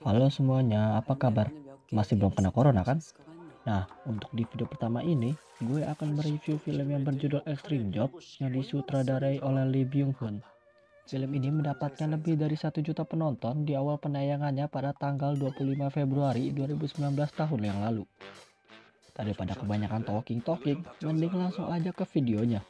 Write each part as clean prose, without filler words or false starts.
Halo semuanya, apa kabar? Masih belum kena corona kan? Nah, untuk di video pertama ini, gue akan mereview film yang berjudul Extreme Job yang disutradarai oleh Lee Byung-hun. Film ini mendapatkan lebih dari 1 juta penonton di awal penayangannya pada tanggal 25 Februari 2019 tahun yang lalu. Daripada kebanyakan talking, mending langsung aja ke videonya.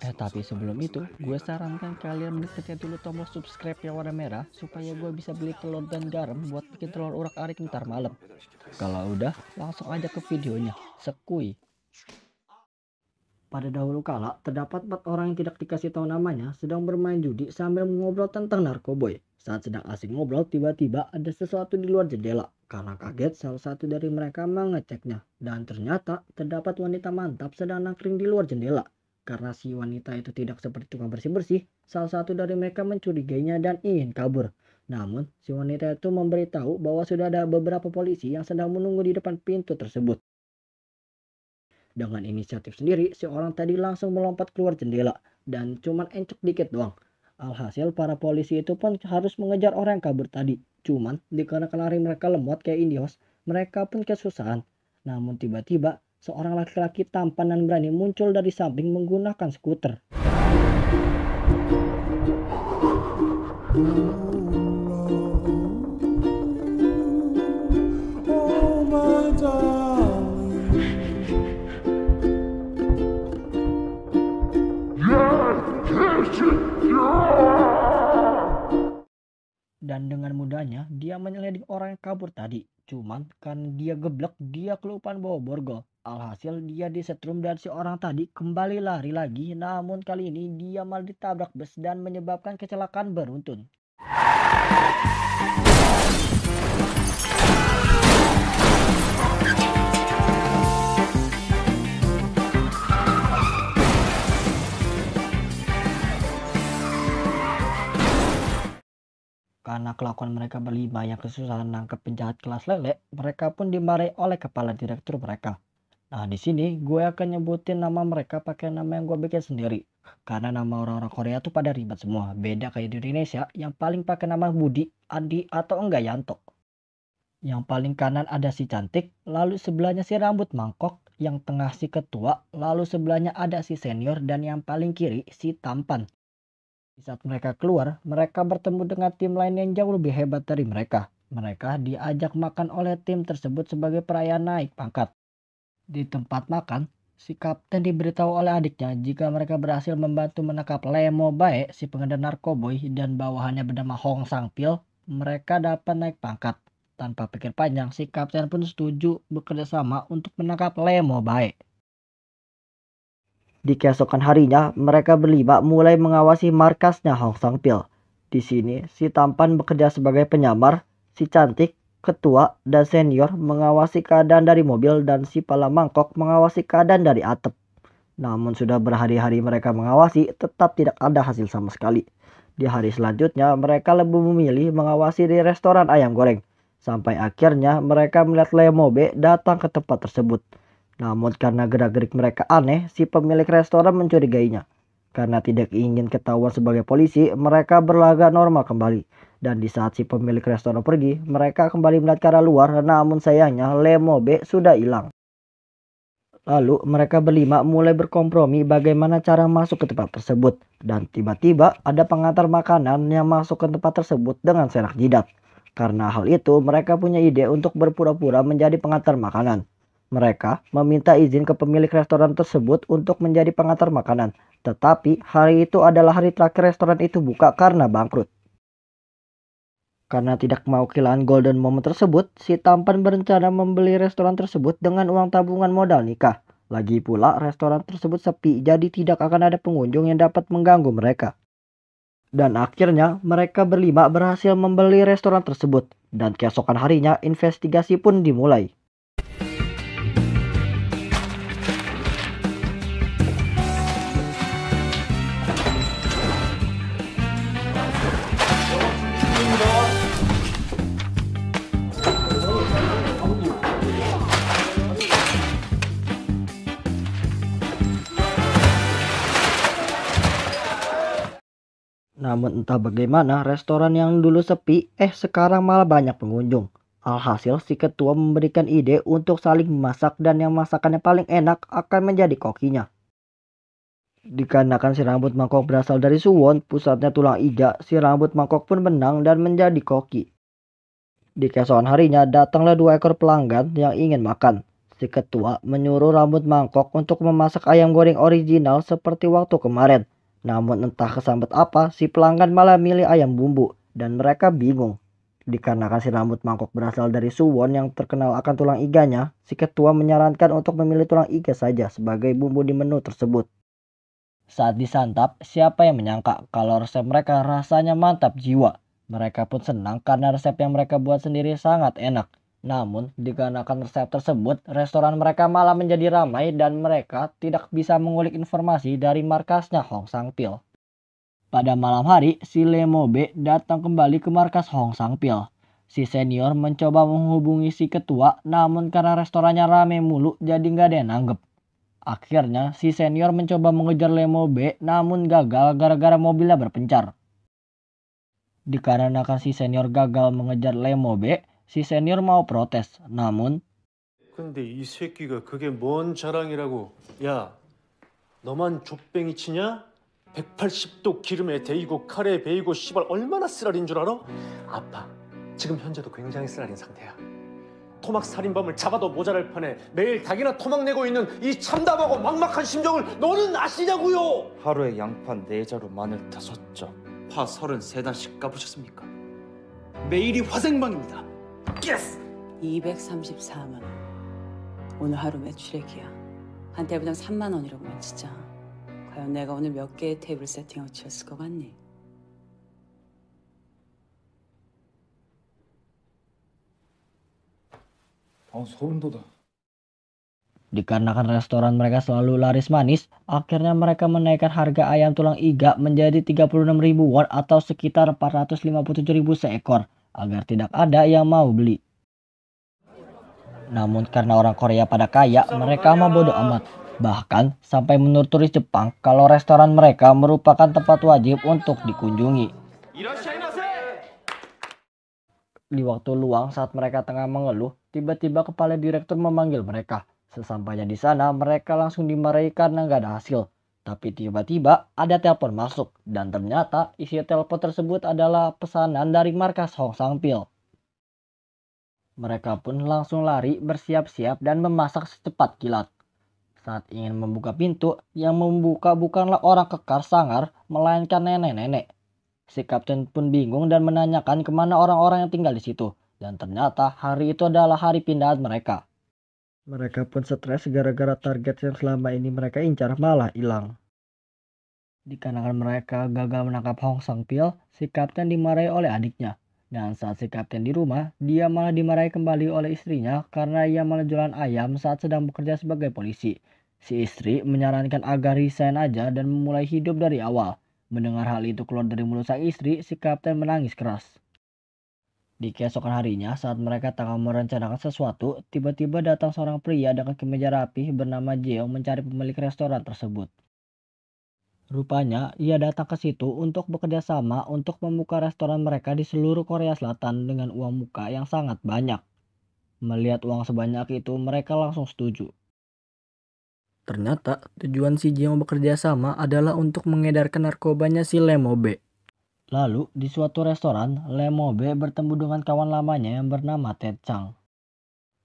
Tapi sebelum itu, gue sarankan kalian menekan dulu tombol subscribe yang warna merah supaya gue bisa beli telur dan garam buat bikin telur urak-arik ntar malam. Kalau udah, langsung aja ke videonya. Sekui. Pada dahulu kala, terdapat 4 orang yang tidak dikasih tahu namanya sedang bermain judi sambil mengobrol tentang narkoboy. Saat sedang asik ngobrol, tiba-tiba ada sesuatu di luar jendela. Karena kaget, salah satu dari mereka mengeceknya. Dan ternyata terdapat wanita mantap sedang nangkring di luar jendela. Karena si wanita itu tidak seperti tukang bersih-bersih, salah satu dari mereka mencurigainya dan ingin kabur. Namun, si wanita itu memberitahu bahwa sudah ada beberapa polisi yang sedang menunggu di depan pintu tersebut. Dengan inisiatif sendiri, si orang tadi langsung melompat keluar jendela dan cuman encok dikit doang. Alhasil para polisi itu pun harus mengejar orang yang kabur tadi. Cuman dikarenakan lari mereka lemot kayak indios, mereka pun kesusahan. Namun tiba-tiba seorang laki-laki tampan dan berani muncul dari samping menggunakan skuter. Dan dengan mudahnya dia menyelidik orang yang kabur tadi. Cuman karena dia geblek, dia kelupaan bawa borgol. Alhasil dia disetrum dan si orang tadi kembali lari lagi. Namun kali ini dia malah ditabrak bus dan menyebabkan kecelakaan beruntun. Karena kelakuan mereka berlima yang kesusahan nangkep penjahat kelas lele, mereka pun dimarahi oleh kepala direktur mereka. Nah, di sini gue akan nyebutin nama mereka pakai nama yang gue bikin sendiri. Karena nama orang-orang Korea tuh pada ribet semua. Beda kayak di Indonesia yang paling pakai nama Budi, Andi, atau enggak Yanto. Yang paling kanan ada si cantik, lalu sebelahnya si rambut mangkok, yang tengah si ketua, lalu sebelahnya ada si senior, dan yang paling kiri si tampan. Di saat mereka keluar, mereka bertemu dengan tim lain yang jauh lebih hebat dari mereka. Mereka diajak makan oleh tim tersebut sebagai perayaan naik pangkat. Di tempat makan, si kapten diberitahu oleh adiknya jika mereka berhasil membantu menangkap Lee Mo Bae, si pengedar narkoboy, dan bawahannya bernama Hong Sang Pil, mereka dapat naik pangkat. Tanpa pikir panjang, si kapten pun setuju bekerja sama untuk menangkap Lee Mo Bae. Di keesokan harinya, mereka berlima mulai mengawasi markasnya Hong Sang Pil. Di sini, si tampan bekerja sebagai penyamar, si cantik, ketua, dan senior mengawasi keadaan dari mobil, dan si pala mangkok mengawasi keadaan dari atap. Namun sudah berhari-hari mereka mengawasi, tetap tidak ada hasil sama sekali. Di hari selanjutnya, mereka lebih memilih mengawasi di restoran ayam goreng. Sampai akhirnya mereka melihat Lee Mo Bae datang ke tempat tersebut. Namun karena gerak-gerik mereka aneh, si pemilik restoran mencurigainya. Karena tidak ingin ketahuan sebagai polisi, mereka berlagak normal kembali. Dan di saat si pemilik restoran pergi, mereka kembali melihat ke arah luar, namun sayangnya Lee Mo Bae sudah hilang. Lalu mereka berlima mulai berkompromi bagaimana cara masuk ke tempat tersebut. Dan tiba-tiba ada pengantar makanan yang masuk ke tempat tersebut dengan serak jidat. Karena hal itu, mereka punya ide untuk berpura-pura menjadi pengantar makanan. Mereka meminta izin ke pemilik restoran tersebut untuk menjadi pengantar makanan. Tetapi hari itu adalah hari terakhir restoran itu buka karena bangkrut. Karena tidak mau kehilangan golden moment tersebut, si tampan berencana membeli restoran tersebut dengan uang tabungan modal nikah. Lagi pula restoran tersebut sepi, jadi tidak akan ada pengunjung yang dapat mengganggu mereka. Dan akhirnya mereka berlima berhasil membeli restoran tersebut. Dan keesokan harinya investigasi pun dimulai. Namun entah bagaimana restoran yang dulu sepi sekarang malah banyak pengunjung. Alhasil si ketua memberikan ide untuk saling memasak dan yang masakannya paling enak akan menjadi kokinya. Dikarenakan si rambut mangkok berasal dari Suwon, pusatnya tulang iga, si rambut mangkok pun menang dan menjadi koki. Di keesokan harinya datanglah 2 ekor pelanggan yang ingin makan. Si ketua menyuruh rambut mangkok untuk memasak ayam goreng original seperti waktu kemarin. Namun entah kesambet apa, si pelanggan malah milih ayam bumbu dan mereka bingung. Dikarenakan si rambut mangkok berasal dari Suwon yang terkenal akan tulang iganya, si ketua menyarankan untuk memilih tulang iga saja sebagai bumbu di menu tersebut. Saat disantap, siapa yang menyangka kalau resep mereka rasanya mantap jiwa. Mereka pun senang karena resep yang mereka buat sendiri sangat enak. Namun, dikarenakan resep tersebut, restoran mereka malah menjadi ramai dan mereka tidak bisa mengulik informasi dari markasnya Hong Sang-pil. Pada malam hari, si Lemobe datang kembali ke markas Hong Sang-pil. Si senior mencoba menghubungi si ketua, namun karena restorannya rame mulu jadi nggak ada yang nanggep. Akhirnya, si senior mencoba mengejar Lemobe namun gagal gara-gara mobilnya berpencar. Dikarenakan si senior gagal mengejar Lemobe, si senior mau protes. Namun, 근데 이 새끼가 그게 뭔 자랑이라고. 야, 너만 족뱅이 치냐? 180도 기름에 데이고 카레에 베이고 씨발 얼마나 쓰라린 줄 알아? 아파. 지금 현재도 굉장히 쓰라린 상태야. 토막 살인범을 잡아도 모자랄 판에 매일 닭이나 토막 내고 있는 이 참담하고 막막한 심정을 너는 아시냐고요? 하루에 양파 4자루 마늘 5점 파 33단씩 까보셨습니까? 매일이 화생방입니다. 예스! 234만 원. 오늘 하루 매출액이야. 한 테이블당 3만 원이라고만 치자. 과연 내가 오늘 몇 개의 테이블 세팅하고 치웠을 것 같니? 소름 돋아. dikarenakan restoran mereka selalu laris manis, akhirnya mereka menaikkan harga ayam tulang iga menjadi 36.000 won atau sekitar 457.000 seekor, agar tidak ada yang mau beli. Namun karena orang Korea pada kaya, mereka mah bodoh amat. Bahkan sampai menurut turis Jepang kalau restoran mereka merupakan tempat wajib untuk dikunjungi. Di waktu luang saat mereka tengah mengeluh, tiba-tiba kepala direktur memanggil mereka. Sesampainya di sana, mereka langsung dimarahi karena nggak ada hasil. Tapi tiba-tiba ada telepon masuk dan ternyata isi telepon tersebut adalah pesanan dari markas Hong Sang-pil. Mereka pun langsung lari bersiap-siap dan memasak secepat kilat. Saat ingin membuka pintu, yang membuka bukanlah orang kekar sangar, melainkan nenek-nenek. Si kapten pun bingung dan menanyakan kemana orang-orang yang tinggal di situ. Dan ternyata hari itu adalah hari pindahan mereka. Mereka pun stres gara-gara target yang selama ini mereka incar malah hilang. Dikarenakan mereka gagal menangkap Hong Sang-pil, si kapten dimarahi oleh adiknya. Dan saat si kapten di rumah, dia malah dimarahi kembali oleh istrinya karena ia malah jualan ayam saat sedang bekerja sebagai polisi. Si istri menyarankan agar resign aja dan memulai hidup dari awal. Mendengar hal itu keluar dari mulut sang istri, si kapten menangis keras. Di keesokan harinya, saat mereka tengah merencanakan sesuatu, tiba-tiba datang seorang pria dengan kemeja rapih bernama Jeong mencari pemilik restoran tersebut. Rupanya, ia datang ke situ untuk bekerja sama untuk membuka restoran mereka di seluruh Korea Selatan dengan uang muka yang sangat banyak. Melihat uang sebanyak itu, mereka langsung setuju. Ternyata tujuan si Jeong bekerja sama adalah untuk mengedarkan narkobanya si Lemobe. Lalu di suatu restoran, Lemobe bertemu dengan kawan lamanya yang bernama Ted Chang.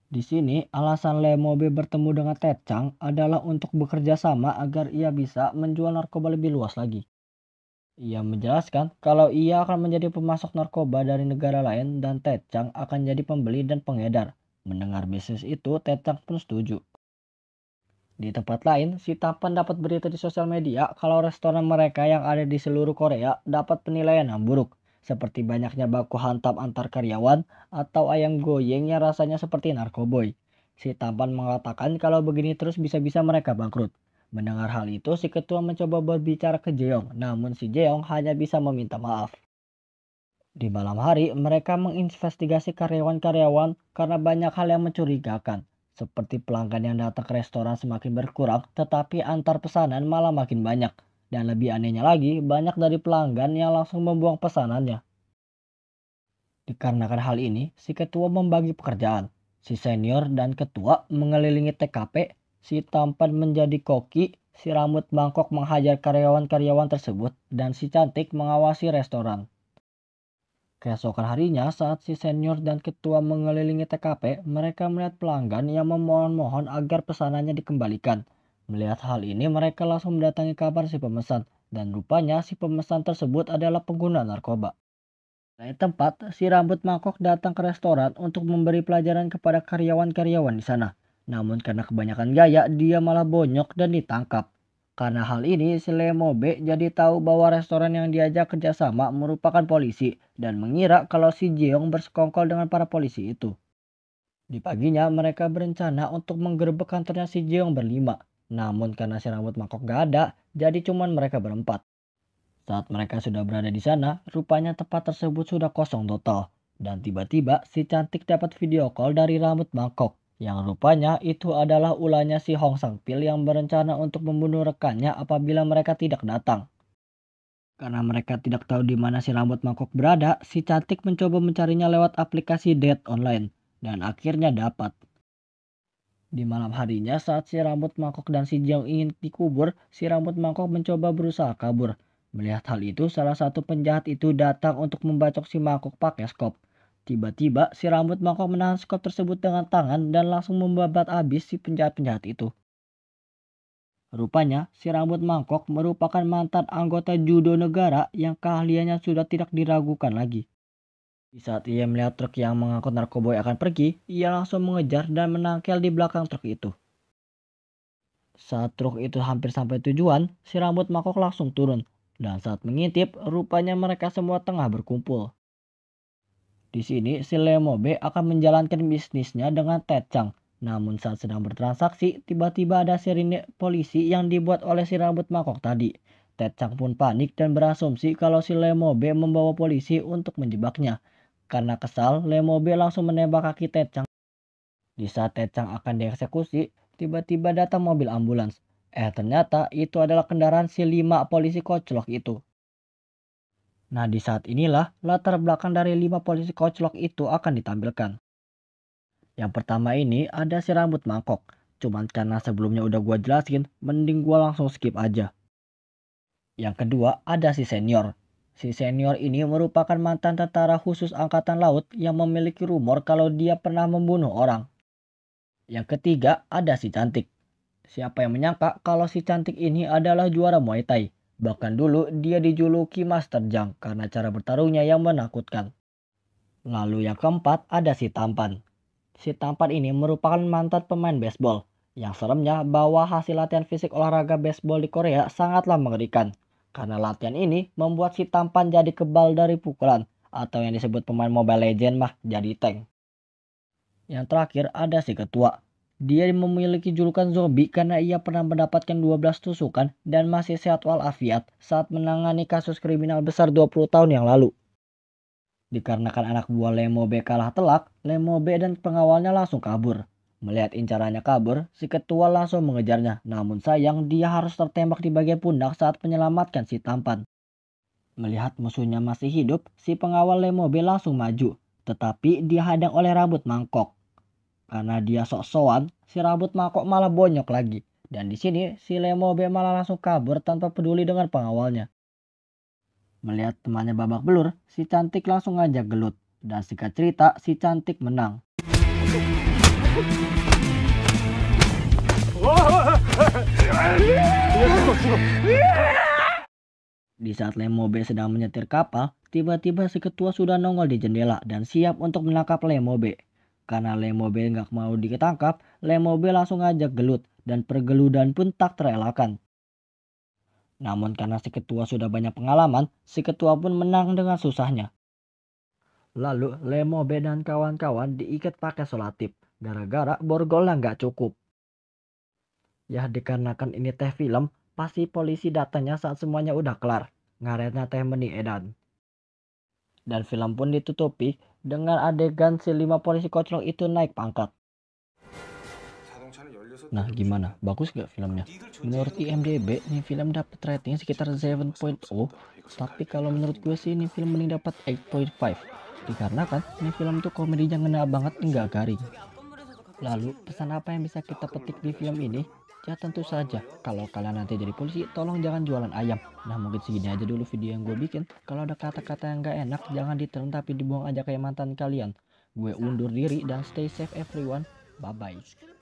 Di sini alasan Lemobe bertemu dengan Ted Chang adalah untuk bekerja sama agar ia bisa menjual narkoba lebih luas lagi. Ia menjelaskan kalau ia akan menjadi pemasok narkoba dari negara lain dan Ted Chang akan jadi pembeli dan pengedar. Mendengar bisnis itu, Ted Chang pun setuju. Di tempat lain, si Tampan dapat berita di sosial media kalau restoran mereka yang ada di seluruh Korea dapat penilaian yang buruk, seperti banyaknya baku hantam antar karyawan atau ayam goyeng yang rasanya seperti narkoboy. Si Tampan mengatakan kalau begini terus bisa-bisa mereka bangkrut. Mendengar hal itu, si ketua mencoba berbicara ke Jeong, namun si Jeong hanya bisa meminta maaf. Di malam hari, mereka menginvestigasi karyawan-karyawan karena banyak hal yang mencurigakan. Seperti pelanggan yang datang ke restoran semakin berkurang, tetapi antar pesanan malah makin banyak. Dan lebih anehnya lagi, banyak dari pelanggan yang langsung membuang pesanannya. Dikarenakan hal ini, si ketua membagi pekerjaan. Si senior dan ketua mengelilingi TKP, si tampan menjadi koki, si rambut mangkok menghajar karyawan-karyawan tersebut, dan si cantik mengawasi restoran. Keesokan harinya, saat si senior dan ketua mengelilingi TKP, mereka melihat pelanggan yang memohon-mohon agar pesanannya dikembalikan. Melihat hal ini, mereka langsung mendatangi kamar si pemesan, dan rupanya si pemesan tersebut adalah pengguna narkoba. Dari tempat, si rambut mangkok datang ke restoran untuk memberi pelajaran kepada karyawan-karyawan di sana. Namun karena kebanyakan gaya, dia malah bonyok dan ditangkap. Karena hal ini, si Lemobe jadi tahu bahwa restoran yang diajak kerjasama merupakan polisi dan mengira kalau si Jeong bersekongkol dengan para polisi itu. Di paginya, mereka berencana untuk menggerebek kantornya si Jeong berlima. Namun karena si rambut mangkok gak ada, jadi cuman mereka berempat. Saat mereka sudah berada di sana, rupanya tempat tersebut sudah kosong total. Dan tiba-tiba si cantik dapat video call dari rambut mangkok. Yang rupanya itu adalah ulahnya si Hong Sang-pil yang berencana untuk membunuh rekannya apabila mereka tidak datang. Karena mereka tidak tahu di mana si rambut mangkok berada, si cantik mencoba mencarinya lewat aplikasi date online. Dan akhirnya dapat. Di malam harinya saat si rambut mangkok dan si Jeong ingin dikubur, si rambut mangkok mencoba berusaha kabur. Melihat hal itu, salah satu penjahat itu datang untuk membacok si mangkok pakai skop. Tiba-tiba, si rambut mangkok menahan skop tersebut dengan tangan dan langsung membabat habis si penjahat-penjahat itu. Rupanya, si rambut mangkok merupakan mantan anggota judo negara yang keahliannya sudah tidak diragukan lagi. Di saat ia melihat truk yang mengangkut narkoboy akan pergi, ia langsung mengejar dan menangkel di belakang truk itu. Saat truk itu hampir sampai tujuan, si rambut mangkok langsung turun. Dan saat mengintip, rupanya mereka semua tengah berkumpul. Di sini, si Lemobe akan menjalankan bisnisnya dengan Taecang. Namun saat sedang bertransaksi, tiba-tiba ada sirine polisi yang dibuat oleh si rambut mangkok tadi. Taecang pun panik dan berasumsi kalau si Lemobe membawa polisi untuk menjebaknya. Karena kesal, Lemobe langsung menembak kaki Taecang. Di saat Taecang akan dieksekusi, tiba-tiba datang mobil ambulans. Ternyata itu adalah kendaraan si 5 polisi koclok itu. Nah, di saat inilah latar belakang dari 5 polisi koclok itu akan ditampilkan. Yang pertama ini ada si rambut mangkok. Cuman karena sebelumnya udah gua jelasin, mending gua langsung skip aja. Yang kedua ada si senior. Si senior ini merupakan mantan tentara khusus angkatan laut yang memiliki rumor kalau dia pernah membunuh orang. Yang ketiga ada si cantik. Siapa yang menyangka kalau si cantik ini adalah juara Muay Thai. Bahkan dulu dia dijuluki Master Jang karena cara bertarungnya yang menakutkan. Lalu yang keempat ada si tampan. Si tampan ini merupakan mantan pemain baseball. Yang seremnya bahwa hasil latihan fisik olahraga baseball di Korea sangatlah mengerikan. Karena latihan ini membuat si tampan jadi kebal dari pukulan. Atau yang disebut pemain Mobile Legends mah jadi tank. Yang terakhir ada si ketua. Dia memiliki julukan zombie karena ia pernah mendapatkan 12 tusukan dan masih sehat walafiat saat menangani kasus kriminal besar 20 tahun yang lalu. Dikarenakan anak buah Lemobe kalah telak, Lemobe dan pengawalnya langsung kabur. Melihat incarannya kabur, si ketua langsung mengejarnya. Namun sayang dia harus tertembak di bagian pundak saat menyelamatkan si tampan. Melihat musuhnya masih hidup, si pengawal Lemobe langsung maju. Tetapi dihadang oleh rambut mangkok. Karena dia sok-sokan, si rambut mangkok malah bonyok lagi. Dan di sini si Lemobe malah langsung kabur tanpa peduli dengan pengawalnya. Melihat temannya babak belur, si cantik langsung ngajak gelut. Dan singkat cerita, si cantik menang. Di saat Lemobe sedang menyetir kapal, tiba-tiba si ketua sudah nongol di jendela dan siap untuk menangkap Lemobe. Karena Lemobe nggak mau ditangkap, Lemobe langsung ngajak gelut dan pergeludan pun tak terelakkan. Namun karena si ketua sudah banyak pengalaman, si ketua pun menang dengan susahnya. Lalu Lemobe dan kawan-kawan diikat pakai solatip, gara-gara borgolnya nggak cukup. Ya dikarenakan ini teh film, pasti polisi datanya saat semuanya udah kelar. Ngaretna teh meni edan. Dan film pun ditutupi dengan adegan si 5 polisi koclok itu naik pangkat. 자동차는 16 Nah, gimana? Bagus gak filmnya? Menurut IMDb, nih film dapat rating sekitar 7.0. Tapi kalau menurut gue sih, ini film mending dapat 8.5. Dikarenakan, ini film tuh komedinya ngena banget, enggak garing. Lalu, pesan apa yang bisa kita petik di film ini? Ya tentu saja, kalau kalian nanti jadi polisi, tolong jangan jualan ayam. Nah, mungkin segini aja dulu video yang gue bikin. Kalau ada kata-kata yang gak enak, jangan ditelan tapi dibuang aja kayak mantan kalian. Gue undur diri dan stay safe everyone. Bye-bye.